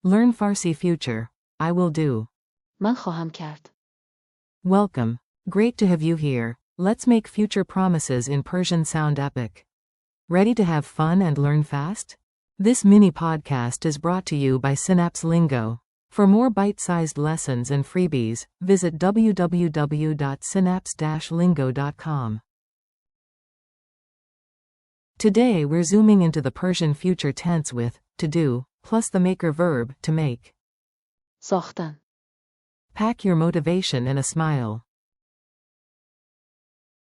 Learn Farsi future. I will do. من خواهم کرد. Welcome. Great to have you here. Let's make future promises in Persian sound epic. Ready to have fun and learn fast? This mini podcast is brought to you by Synapse Lingo. For more bite-sized lessons and freebies, visit www.synapse-lingo.com. Today we're zooming into the Persian future tense with to do, plus the maker verb to make. ساختن. Pack your motivation in a smile.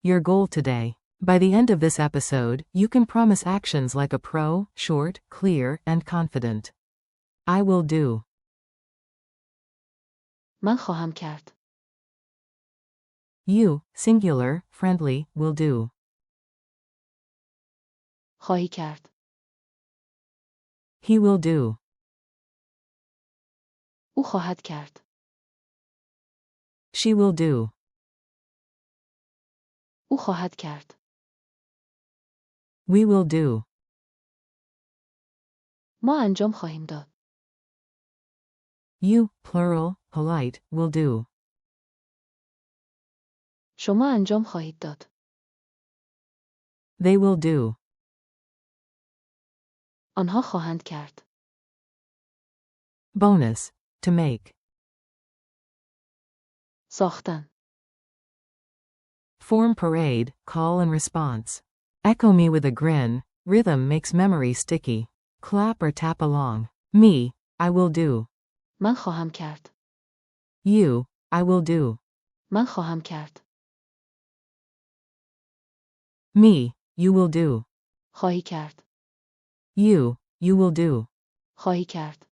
Your goal today. By the end of this episode, you can promise actions like a pro, short, clear, and confident. I will do. من خواهم کرد. You, singular, friendly, will do. خواهی کرد. He will do. او خواهد کرد. She will do. او خواهد کرد. We will do. ما انجام خواهیم داد. You, plural, polite, will do. شما انجام خواهید داد. They will do. آنها خواهند کرد. Bonus. To make. ساختن. Form parade, call and response. Echo me with a grin, rhythm makes memory sticky. Clap or tap along. Me, I will do. من خواهم کرد. You, I will do. من خواهم کرد. Me, you will do. خواهی کرد. You will do. خواهی کرد.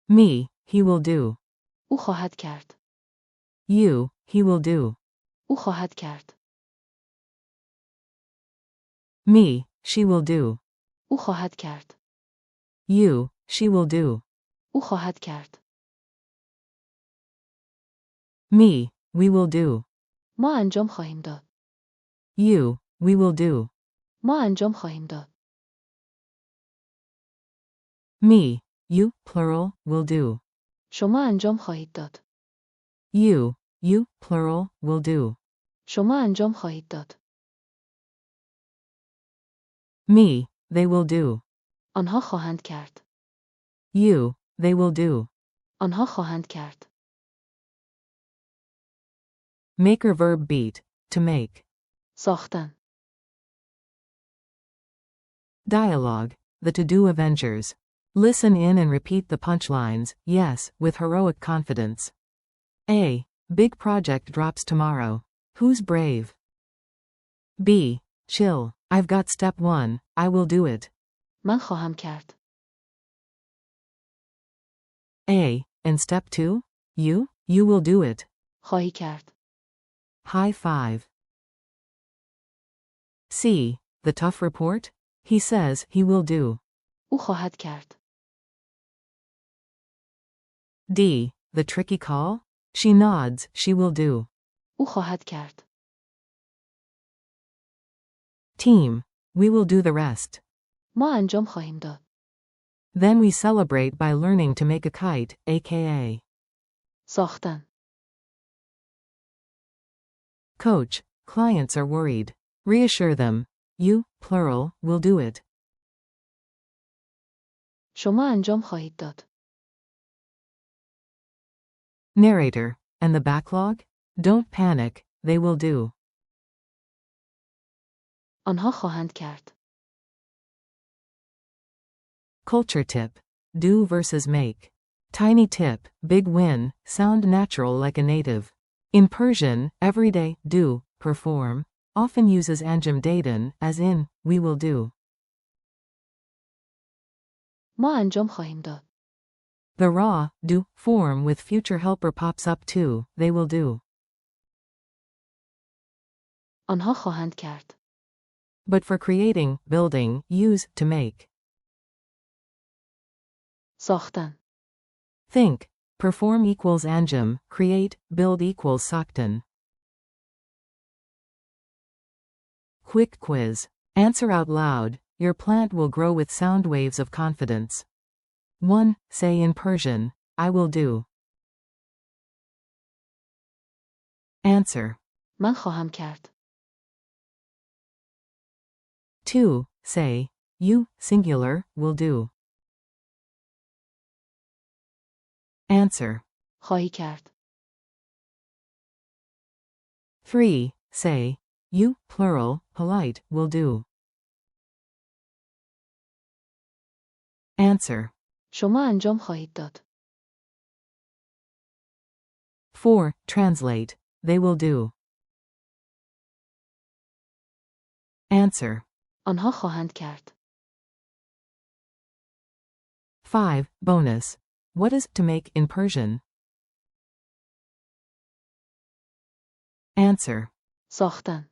Me, he will do. او خواهد کرد. You, he will do. او خواهد کرد. Me, she will do. او خواهد کرد. You, she will do. او خواهد کرد. Me, we will do. ما انجام خواهیم داد. You, we will do. ما انجام خواهیم داد. Me, you, plural, will do. شما انجام خواهید داد. You, plural, will do. شما انجام خواهید داد. Me, they will do. آنها خواهند کرد. You, they will do. آنها خواهند کرد. Maker verb beat. To make. ساختن. Dialogue. The to-do Avengers. Listen in and repeat the punchlines, yes, with heroic confidence. A. Big project drops tomorrow. Who's brave? B. Chill. I've got step 1, I will do it. من خواهم کرد. A. And step 2? You will do it. خواهی کرد. High five. C. The tough report? He says he will do. او خواهد کرد. D. The tricky call? She nods, she will do. او خواهد کرد. Team. We will do the rest. ما انجام خواهیم داد. Then we celebrate by learning to make a kite, aka. ساختن. Coach. Clients are worried. Reassure them. You, plural, will do it. شما انجام خواهید داد. Narrator. And the backlog? Don't panic, they will do. آنها خواهند کرد. Culture tip. Do versus make. Tiny tip, big win, sound natural like a native. In Persian, everyday, do, perform, often uses anjam daden, as in, we will do. ما انجام خواهیم داد. The raw, do, form with future helper pops up too, they will do. آنها خواهند کرد. But for creating, building, use to make. ساختن. Think. Perform equals anjam, create, build equals saktan. Quick quiz. Answer out loud. Your plant will grow with sound waves of confidence. 1. Say in Persian, I will do. Answer. من خواهم کرد. 2. Say, you, singular, will do. Answer. خواهی کرد. 3. Say, you, plural, polite, will do. Answer. شما انجام خواهید داد. 4. Translate, they will do. Answer. آنها خواهند کرد. 5. Bonus. What is to make in Persian? Answer. ساختن.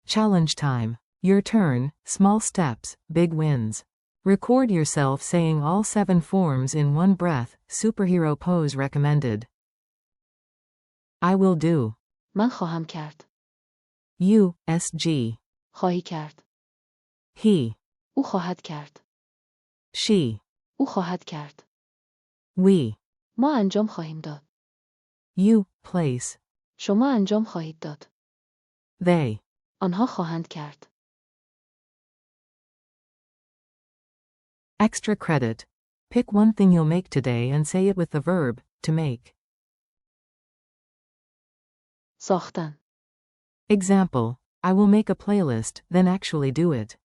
Challenge time. Your turn, small steps, big wins. Record yourself saying all 7 forms in one breath, superhero pose recommended. I will do. من خواهم کرد. You, SG. خواهی کرد. He. او خواهد کرد. She. او خواهد کرد. We. ما انجام خواهیم داد. You, place. شما انجام خواهید داد. They. آنها خواهند کرد. Extra credit. Pick one thing you'll make today and say it with the verb, to make. ساختن. Example. I will make a playlist, then actually do it.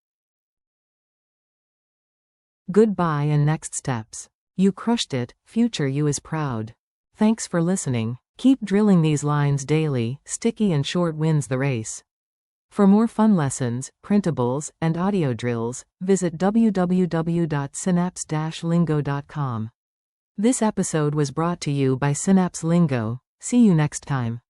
Goodbye and next steps. You crushed it, future you is proud. Thanks for listening. Keep drilling these lines daily, sticky and short wins the race. For more fun lessons, printables, and audio drills, visit www.synapse-lingo.com. This episode was brought to you by Synapse Lingo. See you next time.